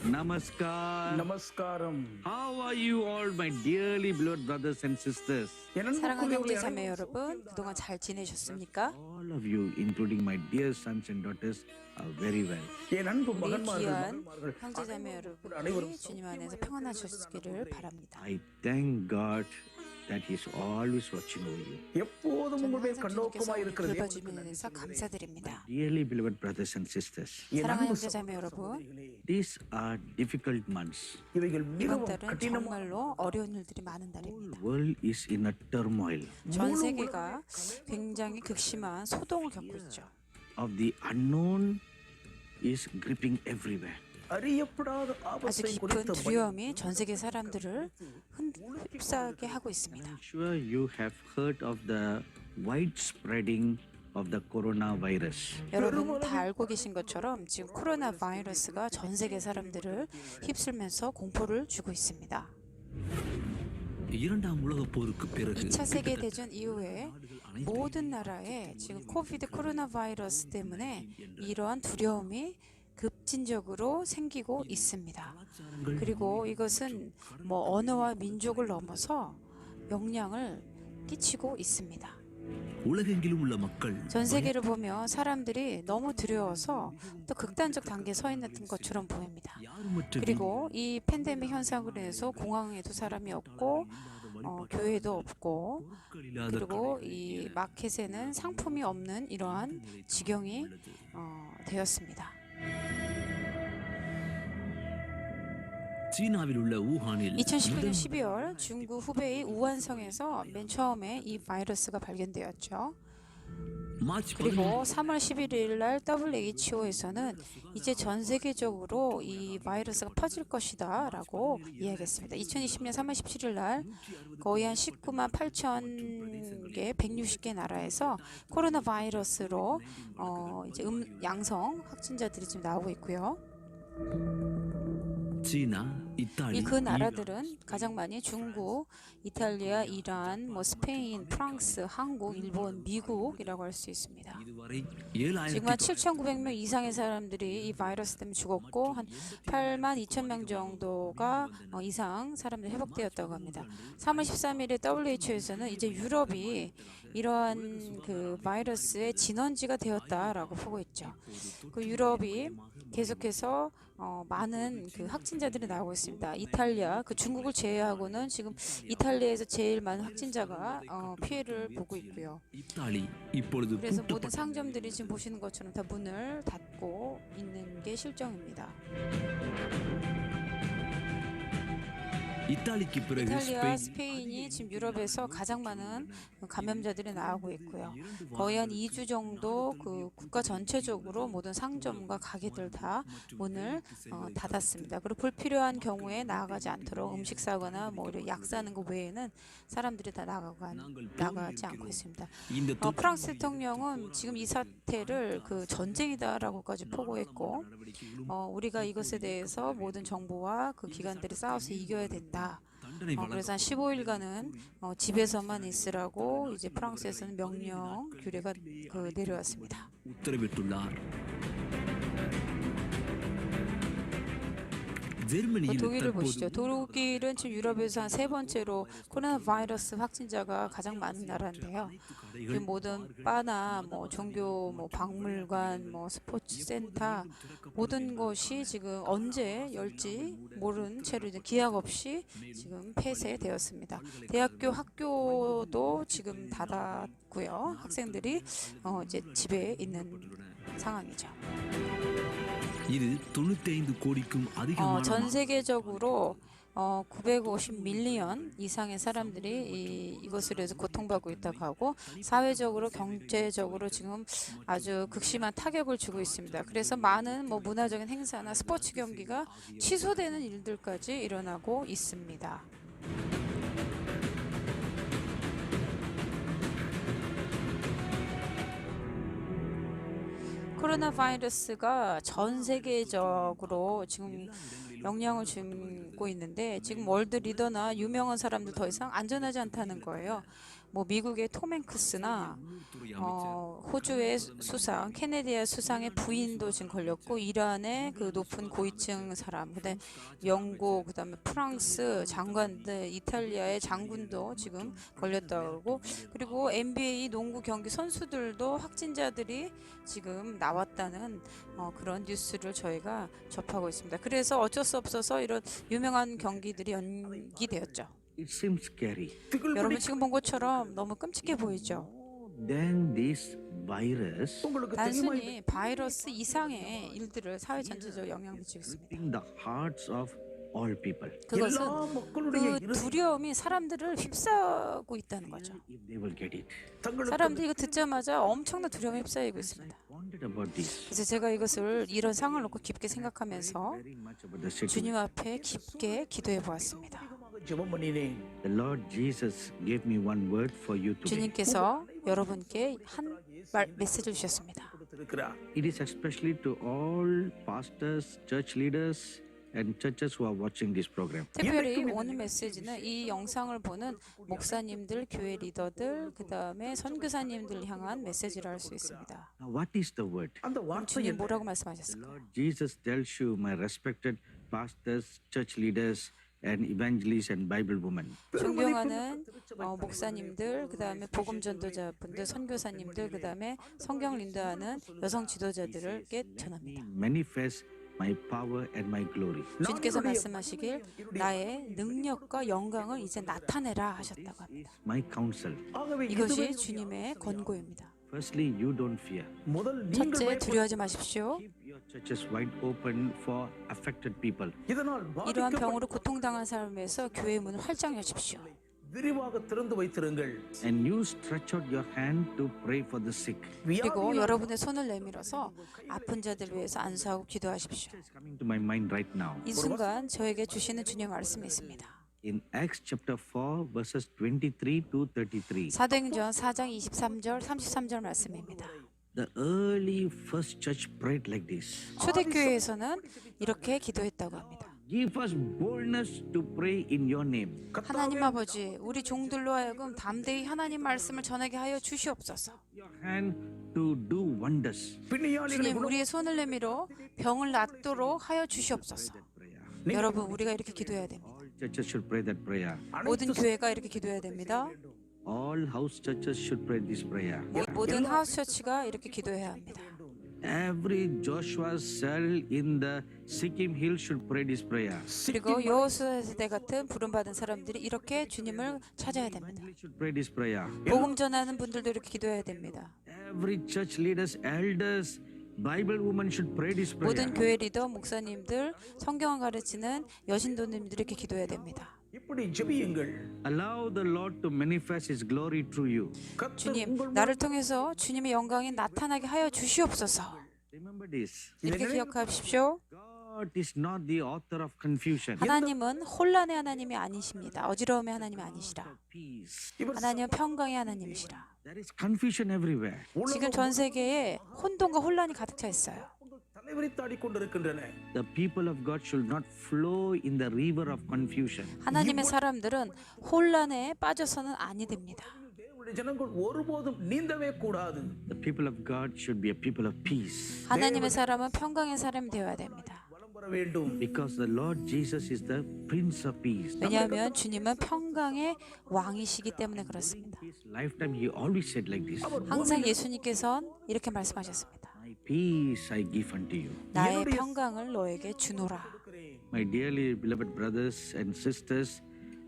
Namaskar. Namaskaram. How are you all, my dearly beloved brothers and sisters? 사랑하는 형제 자매 여러분, 그동안 잘 지내셨습니까? All of you, including my dear sons and daughters, are very well. 우리 귀한 형제 자매 여러분이 주님 안에서 평안하셨기를 바랍니다. I thank God that He is always watching over you. எப்போதும் 저는 உங்களுடைய 항상 கண்ணோக்கமாய் 주님께서 இருக்கிறது 돌봐주시는 데서 감사드립니다. Dearly beloved brothers and sisters, 사랑하는 형제 자매 여러분, these are difficult months. இவைகள் 이번 மிகவும் 달은 கடினமான 정말로 어려운 일들이 많은 The 달입니다. world is in a turmoil 전 세계가 굉장히 극심한 소동을 겪고 있죠. of the unknown is gripping everywhere. அறியப்படாத 아주 ஆபத்தை 깊은 குறித்த 두려움이 전 세계 사람들을 휩싸게 하고 있습니다. I'm sure you have heard of the widespreading of the coronavirus. 여러분 다 알고 계신 것처럼 지금 코로나 바이러스가 전 세계 사람들을 휩쓸면서 공포를 주고 있습니다. இரண்டாம் உலகப் போருக்கு பிறகு 2차 세계 대전 이후에 모든 나라에 지금 코비드 코로나 바이러스 때문에 이러한 두려움이 급진적으로 생기고 있습니다. 그리고 이것은 뭐 언어와 민족을 넘어서 영향을 끼치고 있습니다. உலகெங்கிலும் உள்ள மக்கள் 전 세계를 보면 사람들이 너무 두려워서 또 극단적 단계에 서 있는 것처럼 보입니다. யாருமற்ற 그리고 이 팬데믹 현상으로 인해서 공항에도 사람이 없고 교회도 없고 பொருட்களில்லாத 그리고 이 마켓에는 상품이 없는 이러한 지경이 되었습니다. சீனாவில் உள்ள ஊகானில் 2019년 12월 중국 후베이 우한성에서 맨 처음에 이 바이러스가 발견되었죠. மார்ச் 그리고 3월 11일 날 WHO에서는 이제 전 세계적으로 이 바이러스가 퍼질 것이다 라고 이야기했습니다. 2020년 3월 17일 날 거의 한 19만 8천 개 160개 나라에서 코로나 바이러스로 이제 양성 확진자들이 지금 나오고 있고요. சீனா 이탈리 그 나라들은 가장 많이 중국, 이탈리아, 이란, 뭐 스페인, 프랑스, 한국, 일본, 미국이라고 할 수 있습니다. இதுவரை 지금 한 7,900명 이상의 사람들이 이 바이러스 때문에 죽었고 한 8만 2천 명 정도가 이상 사람들이 회복되었다고 합니다. 3월 13일에 WHO에서는 이제 유럽이 이러한 그 바이러스의 진원지가 되었다라고 보고 있죠. 그 유럽이 계속해서 많은 그 확진자들이 나오고 있습니다. 이탈리아, 그 중국을 제외하고는 지금 이탈리아에서 제일 많은 확진자가 피해를 보고 있고요. 이탈리 இப்பொழுது 그래서 모든 상점들이 지금 보시는 것처럼 다 문을 닫고 있는 게 실정입니다. 이탈리க்கு பிறகு 이탈리아, 스페인이 지금 유럽에서 가장 많은 감염자들이 나오고 있고요. 거의 한 2주 정도 그 국가 전체적으로 모든 상점과 가게들 다 문을 닫았습니다. 그리고 불필요한 경우에 나가지 않도록 음식 사거나 뭐 약 사는 거 외에는 사람들이 다 나가지 않고 있습니다. இந்த 프랑스 대통령은 지금 이 사태를 그 전쟁이다라고까지 포고했고, 우리가 이것에 대해서 모든 정부와 그 기관들이 싸워서 이겨야 된다. 그래서 한 15일간은 집에서만 있으라고 이제 프랑스에서는 명령 규례가 내려왔습니다. உத்தரவிட்டுள்ளார். 제르머니யில் 독일을 보시죠. 독일은 지금 유럽에서 한 세 번째로 코로나 바이러스 확진자가 가장 많은 나라인데요. 그 모든 바나 뭐 종교 뭐 박물관 뭐 스포츠 센터 모든 것이 지금 언제 열지 모른 채로 이제 기약 없이 지금 폐쇄되었습니다. 학교도 지금 닫았고요. 학생들이 이제 집에 있는 상황이죠. இது 95 கோடிக்கும் அதிகமான 전 세계적으로 950 밀리언 이상의 사람들이 이것으로 해서 고통받고 있다고 하고 사회적으로 경제적으로 지금 아주 극심한 타격을 주고 있습니다. 그래서 많은 뭐 문화적인 행사나 스포츠 경기가 취소되는 일들까지 일어나고 있습니다. 코로나 바이러스가 전 세계적으로 지금 영향을 주고 있는데 지금 월드 리더나 유명한 사람들 더 이상 안전하지 않다는 거예요. 뭐 미국의 톰 행크스나 호주의 수상, 케네디아 수상의 부인도 지금 걸렸고, 이란의 그 높은 고위층 사람, 그다음에 영국, 그다음에 프랑스 장관들, 이탈리아의 장군도 지금 걸렸다고, 그리고 NBA 농구 경기 선수들도 확진자들이 지금 나왔다는 그런 뉴스를 저희가 접하고 있습니다. 그래서 어쩔 수 없어서 이런 유명한 경기들이 연기되었죠. It seems scary. 여러분 지금 본 것처럼 너무 끔찍해 보이죠? Then this virus உங்களுக்கு தெரியுமா 단순히 바이러스 이상의 일들을 사회 전체적으로 영향을 미치고 있습니다. in the hearts of all people. 그것은 எல்லா மக்களுடைய 그 두려움이 사람들을 휩싸고 있다는 거죠. If they will get it. தங்களுக்கு 사람들이 이거 듣자마자 엄청난 두려움에 휩싸이고 있습니다. Wondered about this. 그래서 제가 이것을 이런 상황을 놓고 깊게 생각하면서 Very much about the situation. 주님 앞에 깊게 기도해 보았습니다. அதிகமாக ஜெபம் பண்ணினேன். The Lord Jesus gave me one word for you today. 주님께서 여러분께 한 메시지를 주셨습니다. கொடுத்திருக்கிறார். It is especially to all pastors, church leaders, and churches who are watching this program. 특별히 오늘 메시지는 이 영상을 보는 목사님들, 교회 리더들, 그 다음에 선교사님들 향한 메시지를 할 수 있습니다. Now, what is the word? அந்த 그럼 வார்த்தை 주님 என்ன? 뭐라고 The 말씀하셨을까요? Lord Jesus tells you, my respected pastors, church leaders, and evangelists and Bible women. 존경하는 목사님들, 그 다음에 복음 전도자분들, 선교사님들, 그 다음에 성경 린다하는 여성 지도자들에게 전합니다. Manifest my power and my glory. 주님께서 말씀하시길 나의 능력과 영광을 이제 나타내라 하셨다고 합니다. My counsel. ஆகவே 이것이 주님의 권고입니다. Firstly, you don't fear. முதல் நீங்கள் 첫째, 두려워하지 마십시오. Keep your churches wide open for affected people. இதனால் 이러한 병으로 고통당한 삶에서 교회의 문을 활짝 여십시오. விரிவாக திறந்து வைத்திருங்கள். And you stretch out your hand to pray for the sick. 그리고 여러분의 손을 내밀어서 아픈 자들 위해서 안수하고 기도하십시오. It's coming to my mind right now. 이 순간 저에게 주시는 주님의 말씀이 있습니다. In Acts chapter 4, verses 23 to 33. 사도행전 4장 23절 33절 말씀입니다. The early first church prayed like this. 초대교회에서는 이렇게 기도했다고 합니다. Give us boldness to pray in your name. 하나님 아버지, 우리 종들로 하여금 담대히 하나님 말씀을 전하게 하여 주시옵소서. Your hand to do wonders. பிணியாளிகளை 주님, 우리의 손을 내밀어 병을 낫도록 하여 주시옵소서. Prayer. 여러분, 우리가 이렇게 기도해야 됩니다. All churches should pray that prayer. 모든 교회가 이렇게 기도해야 됩니다. All house churches should pray this prayer. 모든 하우스 처치가 이렇게 기도해야 합니다. Every Joshua cell in the Sikkim hill should pray this prayer. 그리고 여호수아 세대 같은 부름받은 사람들이 이렇게 주님을 찾아야 됩니다. Family should pray this prayer. 복음 전하는 분들도 이렇게 기도해야 됩니다. Every church leaders, elders, Bible women should pray this prayer. 모든 교회 리더, 목사님들, 성경을 가르치는 여신도님들이 이렇게 기도해야 됩니다. இப்படி ஜெபியுங்கள். Allow the Lord to manifest His glory through you. கர்த்தர் 주님, உங்கள் 나를 통해서 주님의 영광이 나타나게 하여 주시옵소서. Remember this. 이렇게 기억하십시오. God is not the author of confusion. 하나님은 혼란의 하나님이 아니십니다. 어지러움의 하나님이 아니시라. Peace. 하나님은 평강의 하나님이시라. There is confusion everywhere. 지금 전 세계에 혼돈과 혼란이 가득 차 있어요. தலைவிரித்தாடி கொண்டிருக்கின்றன. The people of God should not flow in the river of confusion. 하나님의 사람들은 혼란에 빠져서는 아니 됩니다. தேவனுடைய ஜனங்கள் ஒருபோதும் நீந்தவே கூடாது. The people of God should be a people of peace. 하나님의 사람은 평강의 사람이 되어야 됩니다. வலம் வர வேண்டும். Because the Lord Jesus is the Prince of Peace. 왜냐하면 주님은 평강의 왕이시기 때문에 그렇습니다. His lifetime He always said like this. 항상 예수님께서는 이렇게 말씀하셨습니다. My peace I give unto you. 나의 평강을 너에게 주노라. My dearly beloved brothers and sisters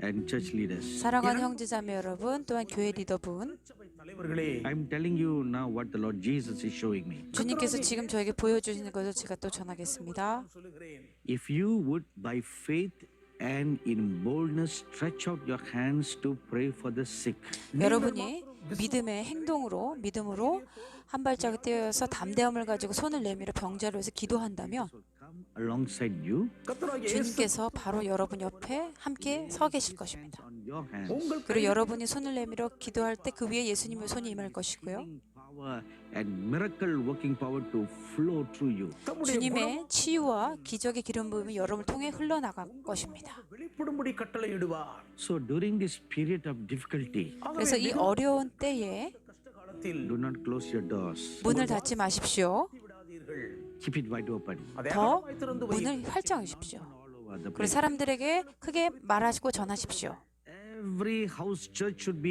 and church leaders. 사랑하는 형제자매 여러분, 또한 교회 리더분, தலைவர்களே, I'm telling you now what the Lord Jesus is showing me. 주님께서 지금 저에게 보여주시는 것을 제가 또 전하겠습니다. சொல்லுகிறேன். If you would by faith and in boldness stretch out your hands to pray for the sick, 여러분이 믿음의 행동으로, 믿음으로 한 발짝을 떼어서 담대함을 가지고 손을 내밀어 병자를 위해서 기도한다면 come alongside you, கர்த்தராகிய இயேசு 주님께서 바로 여러분 옆에 함께 서 계실 것입니다. on your hands, உங்கள் 그리고 여러분이 손을 내밀어 기도할 때 그 위에 예수님의 손이 임할 것이고요. power power and miracle working power to flow through you. 주님의 치유와 기적의 기름 부음이 여러분을 통해 흘러나갈 것입니다. வெளிப்படும்படி கட்டளையிடுவார். So during this period of difficulty, 그래서 이 어려운 때에 கஷ்டகாலத்தில் do not close your doors. 문을 닫지 마십시오. விடாதீர்கள். Keep it wide open. அதை 더 அகலமாய் திறந்து 문을 활짝 하십시오. All over the 그리고 place. 사람들에게 크게 말하시고 전하십시오. Every house church should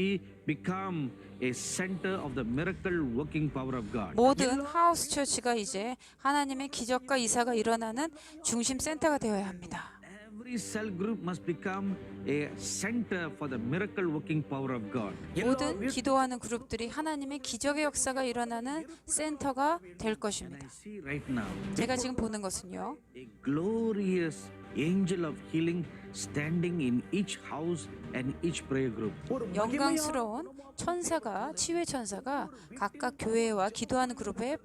become a center of the miracle working power of God. 모든 하우스 처치가 이제 하나님의 기적과 이사가 일어나는 중심 센터가 되어야 합니다. Every cell group must become a center for the miracle working power of God. 모든 기도하는 그룹들이 하나님의 기적의 역사가 일어나는 센터가 될 것입니다. I see right now 제가 지금 보는 것은요. a glorious angel of healing standing in each house and each prayer group. ஒரு 영광스러운 천사가 치유의 천사가 각각 교회와 기도하는 그룹에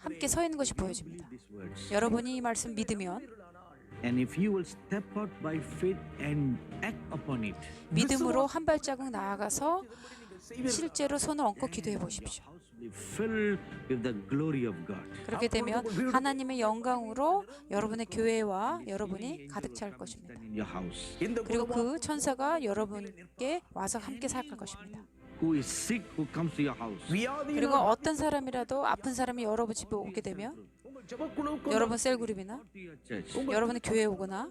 함께 서 있는 것이 보여집니다. These words. 여러분이 이 말씀 믿으면 And if you will step out by faith and act upon it, 믿음으로 한 발자국 나아가서 실제로 손을 얹고 기도해 보십시오. house will be filled with the glory of God. 그렇게 되면 하나님의 영광으로 여러분의 교회와 여러분이 가득 찰 것입니다. In your house. இந்த 그리고 그 천사가 여러분께 와서 함께 살아갈 것입니다. Who is sick, who comes to your house. 그리고 어떤 사람이라도 아픈 사람이 여러분 집에 오게 되면 உங்கள் ஜெபக்குழுவுக்கு 여러분 셀그룹이나 To your church. 여러분의 교회에 오거나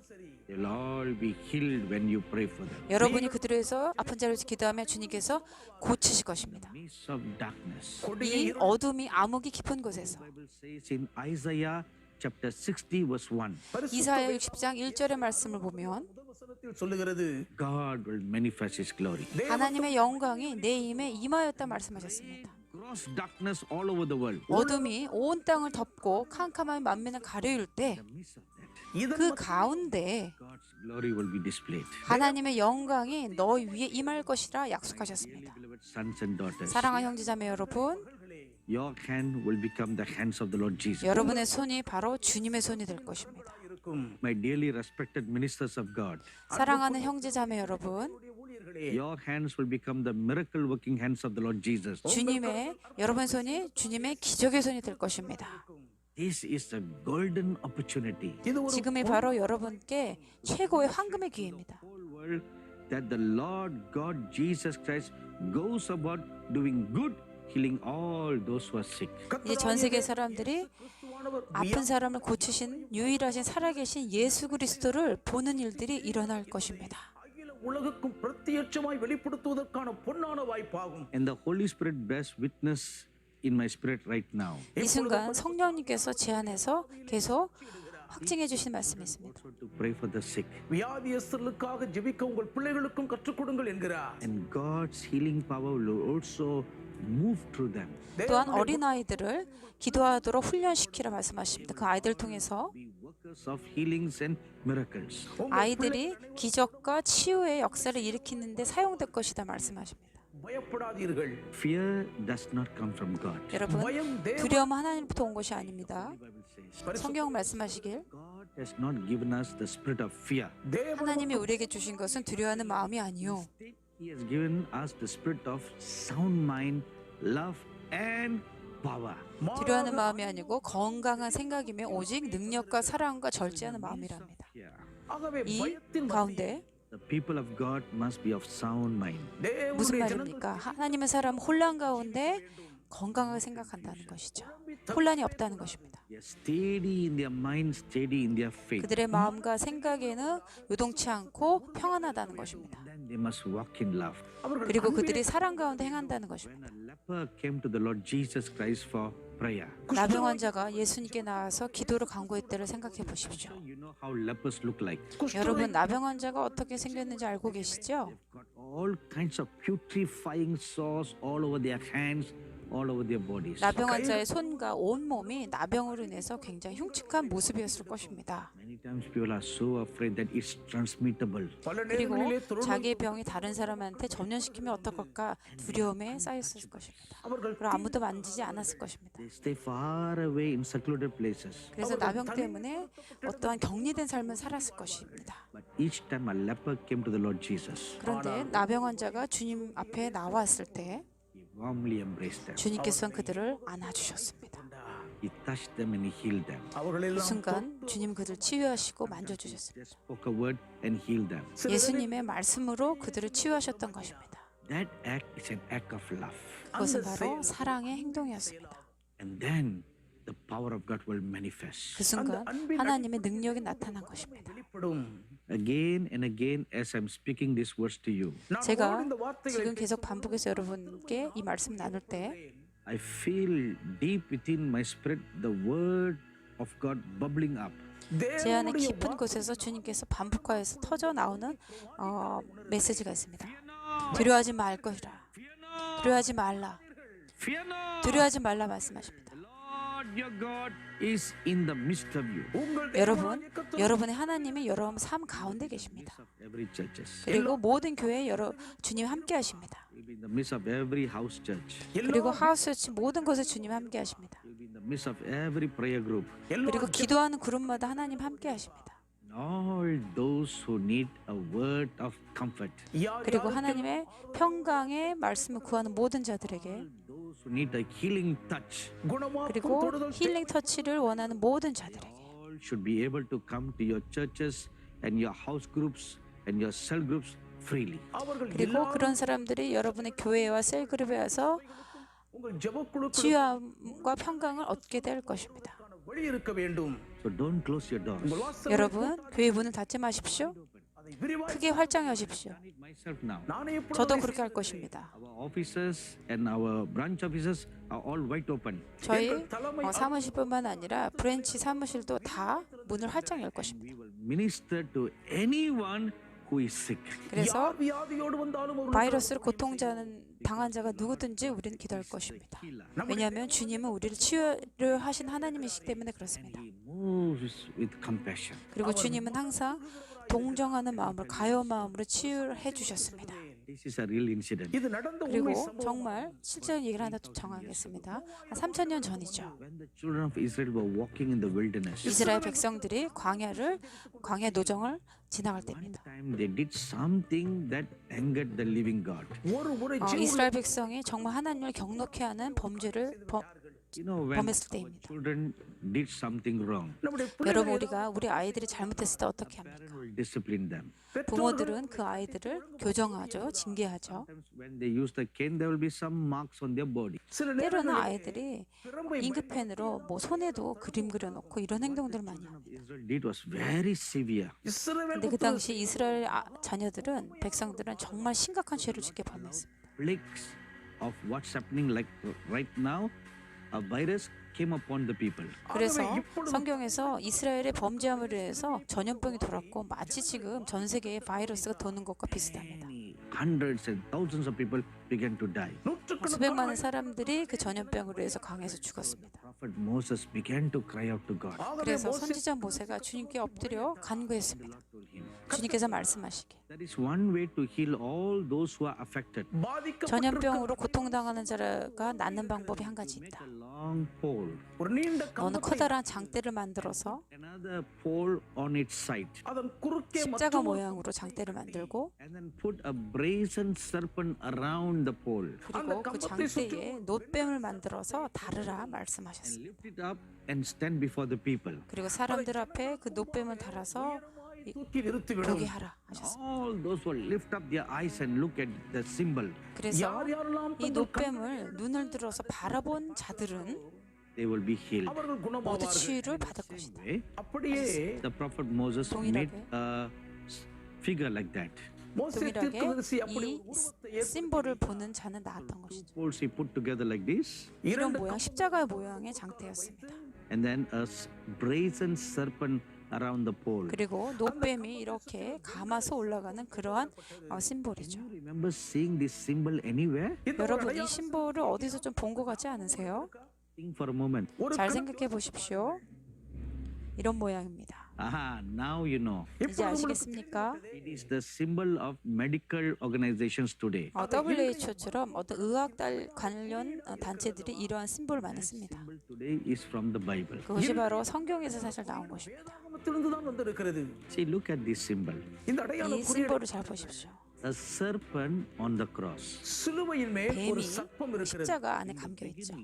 They'll all be healed when you pray for them. 여러분이 그들을 위해서 아픈 자를 위해서 기도하면 주님께서 고치실 것입니다. Midst of darkness. 이 어둠이 암흑이 깊은 곳에서 The Bible says in Isaiah chapter 60 verse 1, 이사야 60장 1절의 말씀을 보면 வசனத்தில் சொல்லுகிறது God will manifest His glory. 하나님의 영광이 내 힘에 임하였다 말씀하셨습니다. Gross darkness all over the world. 어둠이 온 땅을 덮고 캄캄한 만면을 가려울 때 Midst of that, 그 가운데 God's glory will be displayed. 하나님의 영광이 너희 위에 임할 것이라 약속하셨습니다. Beloved sons and daughters, 사랑하는 형제자매 여러분, your hand will become the hands of the Lord Jesus. 여러분의 손이 바로 주님의 손이 될 것입니다. இருக்கும் My dearly respected ministers of God, 사랑하는 형제자매 여러분, ஊழியர்களே your hands will become the miracle working hands of the Lord Jesus. 주님의 여러분의 손이 주님의 기적의 손이 될 것입니다. This is a golden opportunity. இது ஒரு 지금이 바로 여러분께 최고의 황금의 기회입니다. Whole world that the Lord God Jesus Christ goes about doing good, healing all those who are sick. 이제 전 세계 사람들이 கிறிஸ்துவானவர் 아픈 사람을 고치신 유일하신 살아계신 예수 그리스도를 보는 일들이 일어날 것입니다. அகில உலகுக்கும் பிரத்யட்சமாய் வெளிப்படுத்துவதற்கான பொன்னான வாய்ப்பாகும். And the Holy Spirit bears witness in my spirit right now. 이 순간 성령님께서 제 안에서 계속 확증해 주신 말씀이 있습니다. Also to pray for the sick. வியாதியஸ்தர்களுக்காக ஜெபிக்க உங்கள் பிள்ளைகளுக்கும் கற்றுக் கொடுங்கள் என்கிறார். And God's healing power will also move through them. 또한 어린아이들을 기도하도록 훈련시키라 말씀하십니다. 그 아이들 통해서 Be workers of healings and miracles. 아이들이 기적과 치유의 역사를 일으키는데 사용될 것이다 말씀하십니다. பயப்படாதீர்கள். Fear does not come from God. 여러분, பயம் தேவ 두려움은 하나님부터 온 것이 아닙니다. The Bible says, 성경 말씀하시길 God has not given us the spirit of fear. தேவ 하나님이 우리에게 주신 것은 두려워하는 마음이 아니요 He has given us the spirit of sound mind, love, and power. 두려워하는 마음이 아니고 건강한 생각이며 오직 능력과 사랑과 절제하는 마음이랍니다. Yeah. ஆகவே 이 பயத்தின் 가운데 The people of God must be of sound mind. 무슨 தேவனுடைய 말입니까? 하나님의 사람 혼란 가운데 건강하게 생각한다는 것이죠. 혼란이 없다는 것입니다. They are steady in their mind, steady in their faith. 그들의 마음과 생각에는 요동치 않고 평안하다는 것입니다. Then they must walk in love. 그리고 그들이 사랑 가운데 행한다는 것입니다. When a leper came to the Lord Jesus Christ for prayer, 나병 환자가 예수님께 나와서 기도를 간구했다를 생각해 보십시오. you know how lepers look like. 여러분, 나병 환자가 어떻게 생겼는지 알고 계시죠? Got all kinds of putrefying sores all over their hands, all over their bodies. 나병 환자의 손과 온 몸이 나병으로 인해서 굉장히 흉측한 모습이었을 것입니다. Many times people are so afraid that it's transmittable. பல 그리고 நேரங்களிலே தொழுநோய் 자기의 병이 다른 사람한테 전염시키면 어떨까 두려움에 쌓였을 것입니다. அவர்கள் 그리고 아무도 만지지 않았을 것입니다. They stay far away in secluded places. 그래서 나병 때문에 어떠한 격리된 삶을 살았을 것입니다. But each time a leper came to the Lord Jesus, 그런데 나병 환자가 주님 앞에 나왔을 때 he warmly embraced them. 주님께서는 그들을 안아주셨습니다. He touched them and he healed them. 그 அவர்களெல்லாம் 순간 주님 그들 치유하시고 만져주셨습니다. Just spoke a word and healed them. 예수님의 말씀으로 그들을 치유하셨던 것입니다. That act is an act of love. 그것은 바로 사랑의 행동이었습니다. And then the power of God will manifest. 그 순간 하나님의 능력이 나타난 것입니다. வெளிப்படும். Again and again, as I'm speaking these words to you, நான் 제가 உங்களோடு இந்த வார்த்தைகளை 지금 계속 반복해서 여러분께 이 말씀 나눌 때 I feel deep within my spirit the word of God bubbling up. 제 안에 தேவனுடைய 깊은 곳에서 주님께서 반복하여서 터져 나오는 메시지가 있습니다. 두려워하지 말 것이라. 두려워하지 말라. Fear not. 두려워하지 말라 말씀하십니다. Lord your God is in the midst of you. உங்கள் 여러분의 하나님이 여러분 삶 가운데 계십니다. Of every churches. 그리고 모든 교회에 주님 함께 하십니다. You'll be in the midst of every house church. 그리고 하우스처치 모든 곳에 주님 함께 하십니다. You'll be in the midst of every prayer group. 그리고 기도하는 그룹마다 하나님 함께 하십니다. All those who need a word of comfort. 그리고 하나님의 평강의 말씀을 구하는 모든 자들에게 Those who need a healing touch. குணமாக்கும் 그리고 தொடுதல் 힐링 터치를 원하는 모든 자들에게 All should be able to come to your churches and your house groups and your cell groups freely. அவர்கள் 그리고 그런 사람들이 여러분의 교회와 셀그룹에 와서 உங்கள் ஜெபக்குழுக்களுக்கான 치유함과 평강을 얻게 될 것입니다. வழி இருக்க வேண்டும். So don't close your doors. உங்கள் வாசல் 여러분, 교회 문을 닫지 마십시오. அதை விரிவாய் 크게 활장해 하십시오. I need myself now. நானே எப்பொழுதும் 저도 그렇게 할 것입니다. Our offices and our branch offices are all wide open. 저희 사무실뿐만 아니라 브랜치 사무실도 다 문을 활짝 열 것입니다. We will minister to anyone who is sick. 그래서 யார் வியாதியோடு வந்தாலும் அவர்கள் 바이러스로 당한 자가 누구든지 우리는 기도할 것입니다. 왜냐하면 주님은 우리를 치유를 하신 하나님이시기 때문에 그렇습니다. He moves with compassion. 그리고 주님은 항상 동정하는 마음으로 가요 마음으로 치유해 주셨습니다. This is a real incident. இது நடந்த உண்மை 그리고 சம்பவம். 정말 실제적인 얘기를 하나 또 정하겠습니다. 한 3,000년 전이죠. When the children of Israel were walking in the wilderness, 이스라엘 백성들이 광야 노정을 지나갈 때입니다. time they did something that angered the living God. ஒரு முறை 이스라엘 백성이 정말 하나님을 경노케 하는 범죄를 You know, when 범했을 때입니다. children did something wrong, நம்முடைய 여러분 우리 아이들이 잘못했을 때 어떻게 합니까? parents will discipline them. 부모들은 그 아이들을 교정하죠, 징계하죠. Sometimes when they use the cane, there will be some marks on their body. சில 때로는 நேரங்களில் 아이들이 பிரம்பை 잉크펜으로 손에도 그림 그려놓고 이런 행동들을 많이 합니다. Israel did was very severe. Israel 근데 그 당시 이스라엘 자녀들은 백성들은 정말 심각한 죄를 짓게 범했습니다. Plagues of what's happening like right now, a virus came upon the people. 그래서 성경에서 이스라엘의 범죄함을 위해서 전염병이 돌았고 마치 지금 전 세계에 바이러스가 도는 것과 비슷합니다. Many hundreds and thousands of people began to die. 수백 많은 사람들이 그 전염병으로 해서 강해서 죽었습니다. Prophet Moses began to cry out to God. 그래서 선지자 모세가 주님께 엎드려 간구했습니다. 주님께서 말씀하시기 That is one way to heal all those who are affected. 전염병으로 고통당하는 자가 낫는 방법이 한 가지 Make 있다. a long pole, ஒரு நீண்ட 너는 கம்பத்தை 커다란 장대를 만들어서 another pole on its side, அதன் குறுக்கே 십자가 மற்றும் 모양으로 장대를 만들고 and then put a brazen serpent around the pole. 그리고 그 장대에 놋뱀을 만들어서 다르라 말씀하셨습니다. Lift it up and stand before the people. 그리고 사람들 앞에 그 놋뱀을 달아서 தூக்கி நிறுத்திவிடும். 보게 하라 하셨습니다. All those who lift up their eyes and look at the symbol, 그래서 யார் யாரெல்லாம் 이 놋뱀을 눈을 들어서 바라본 자들은 they will be healed. அவர்கள் 모두 குணமாவார்கள். 치유를 받을 것이다. Okay? அப்படியே The prophet Moses 동일하게. made a figure like that. மோசே 동일하게 தீர்க்கதரிசி அப்படி 이 심볼을 보는 자는 나았던 것이죠. Poles he put together like this, 이런 모양 십자가 모양의 장대였습니다. and then a brazen serpent around the pole. 그리고 놋뱀이 이렇게 감아서 올라가는 그러한 심볼이죠. Do you remember seeing this symbol anywhere? 여러분 이 심볼을 어디서 좀 본 것 같지 않으세요? Think for a moment. 잘 생각해 보십시오. 이런 모양입니다. Aha, now you know. 이제 아시겠습니까? It is the symbol of medical organizations today. WHO처럼 어떤 의학 관련 단체들이 이러한 심볼을 많이 씁니다. Symbol today is from the Bible. 그것이 바로 성경에서 사실 나온 것입니다. வேதாகமத்திலிருந்து தான் வந்திருக்கிறது. See, look at this symbol. இந்த அடையாள 이 குறியீடு 심볼을 잘 보십시오. a serpent on the cross. சிலுவையின் மேல் ஒரு 뱀이 சர்ப்பம் இருக்கிறது. 십자가 안에 감겨 있죠.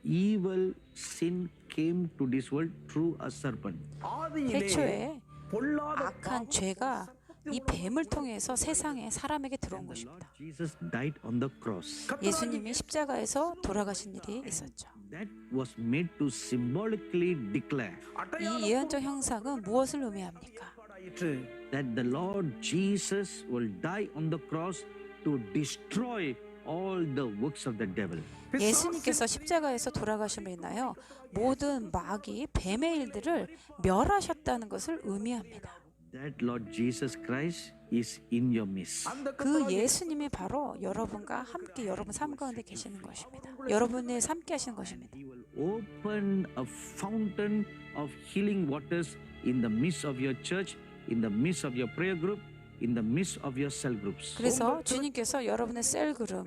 Evil sin came to this world through a serpent. ஆதியிலே 태초에 பொல்லாத 악한 죄가 이 뱀을 통해서 세상에 사람에게 들어온 것입니다. Jesus died on the cross. 예수님이 십자가에서 돌아가신 일이 있었죠. That was made to symbolically declare 이 예언적 형상은 무엇을 의미합니까? that the Lord Jesus will die on the cross to destroy all the works of the devil. 예수님께서 십자가에서 돌아가심을 인하여 모든 마귀, 뱀의 일들을 멸하셨다는 것을 의미합니다. That Lord Jesus Christ is in your midst. 그 예수님이 바로 여러분과 함께 여러분 삶 가운데 계시는 것입니다. 여러분의 함께 하시는 것입니다. He will open a fountain of healing waters in the midst of your church, in the midst of your prayer group, in the midst of your cell groups. 그래서 주님께서 여러분의 셀그룹,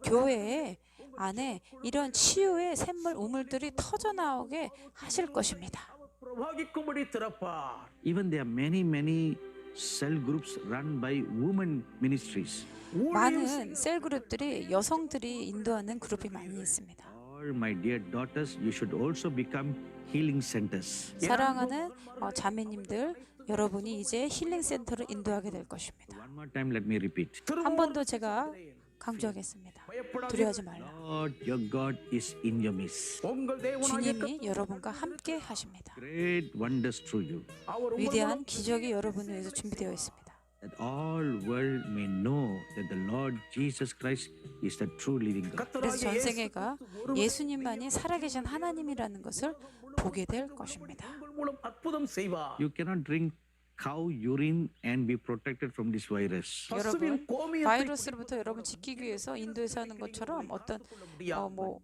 교회 안에 이런 치유의 샘물, 우물들이 터져 나오게 하실 것입니다. பிரவாகிக்கும்படி திறப்பார். Even there are many cell groups run by women ministries. 많은 셀그룹들이 여성들이 인도하는 그룹이 많이 있습니다. All my dear daughters, you should also become healing centers. 사랑하는 자매님들, 여러분이 이제 힐링 센터를 인도하게 될 것입니다. One more time, let me repeat. 한 번 더 제가 강조하겠습니다. 두려워하지 말라. Lord, your God is in your midst. உங்கள் தேவனாகிய 주님이 여러분과 함께 하십니다. Great wonders through you, our 위대한 기적이 여러분을 위해서 준비되어 있습니다. that all world may know that the Lord Jesus Christ is the true living God. 그래서 전 세계가 예수님만이 살아계신 하나님이라는 것을 보게 될 것입니다. உங்கள் மூலம் அற்புதம் செய்வார். You cannot drink cow urine and be protected from this virus. 여러분, 고미의 바이러스로부터 여러분 지키기 위해서 인도에서 하는 것처럼 어떤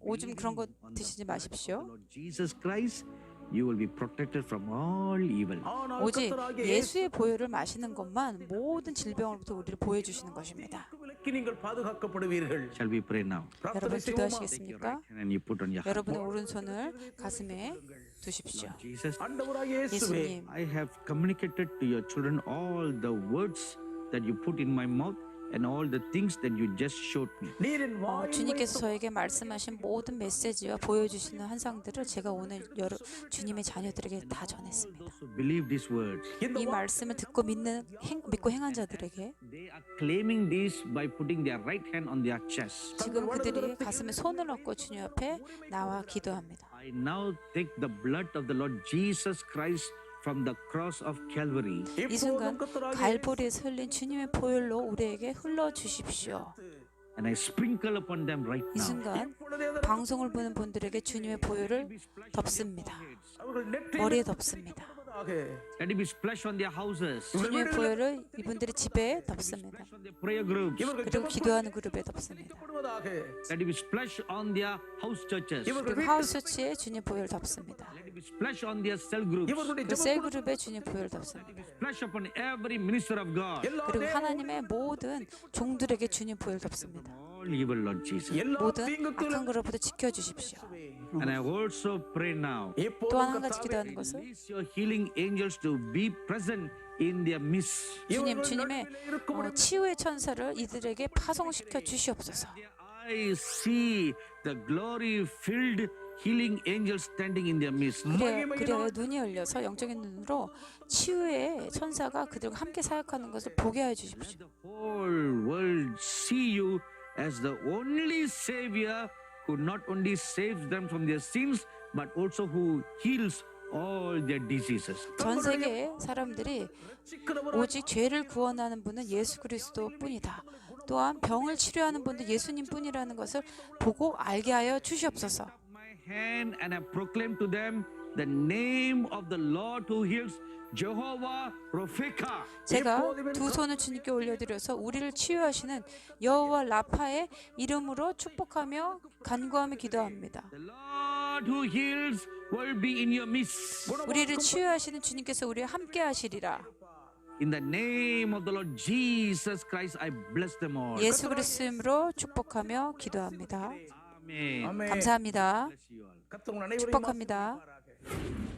오줌 그런 거 드시지 마십시오. Lord Jesus Christ, you will be protected from all evil. ஆனால் 오직 கர்த்தராகிய 예수의 보혈을 마시는 것만 모든 질병으로부터 우리를 보호해주시는 것입니다. விலக்கி நீங்கள் பாதுகாக்கப்படுவீர்கள். Shall we pray now? 여러분 기도하시겠습니까? And you put on your heart. 여러분의 오른손을 가슴에 두십시오. Jesus, ஆண்டவராகிய இயேசுவே, 예수님, I have communicated to your children all the words that you put in my mouth and all the things that you just showed me. நீரின் வாயில் 주님께서 저에게 말씀하신 모든 메시지와 보여주시는 환상들을 제가 오늘 주님의 자녀들에게 다 전했습니다. Those who believe these words, 이 말씀을 듣고 믿고 행한 자들에게 they are claiming this by putting their right hand on their chest. 지금 그들이 가슴에 손을 얹고 주님 앞에 나와 기도합니다. I now take the blood of the Lord Jesus Christ from the cross of Calvary. 이 순간 갈보리에서 흘린 주님의 보혈로 우리에게 흘러 주십시오. And I sprinkle upon them right 이 now. 순간 방송을 보는 분들에게 주님의 보혈을 덮습니다. அவர்கள் நெற்றியில் 머리에 덮습니다. Let it be splashed on their houses, 주님의 보혈을 이분들의 집에 덮습니다. on their prayer groups. 그리고 기도하는 그룹에 덮습니다. Let it be splashed on their house churches. 그리고 하우스처치에 주님 보혈 덮습니다. Let it be splashed on their cell groups. 그 셀그룹에 주님 보혈 덮습니다. Splash upon every minister of God. 그리고 하나님의 모든 종들에게 주님 보혈 덮습니다. All evil, Lord Jesus. 모든 악한 그룹부터 지켜주십시오. And I also pray now. 또 한 가지 기도하는 것은 Release your healing angels to be present in their midst. 주님의 치유의 천사를 이들에게 파송시켜 주시옵소서. Their eyes see the glory-filled healing angels standing in their midst. 그래야 눈이 열려서 영적인 눈으로 치유의 천사가 그들과 함께 사역하는 것을 보게 해 주십시오. The whole world see you as the only Savior who not only saves them from their sins, but also who heals all their diseases. 전 세계 사람들이 오직 죄를 구원하는 분은 예수 그리스도뿐이다. 또한 병을 치료하는 분도 예수님뿐이라는 것을 보고 알게 하여 주시옵소서. My hand and I proclaim to them the name of the Lord who heals, Jehovah Ropheka. 제가 두 손을 주님께 올려드려서 우리를 치유하시는 여호와 라파의 이름으로 축복하며 간구하며 기도합니다. The Lord who heals will be in your midst. 우리를 치유하시는 주님께서 우리와 함께 하시리라. In the name of the Lord Jesus Christ, I bless them all. 예수 그리스도 이름으로 축복하며 기도합니다. Amen. 감사합니다. Bless you all. கர்த்தர் உங்கள் அனைவரையும் 축복합니다. ஆசீர்வதிப்பாராக.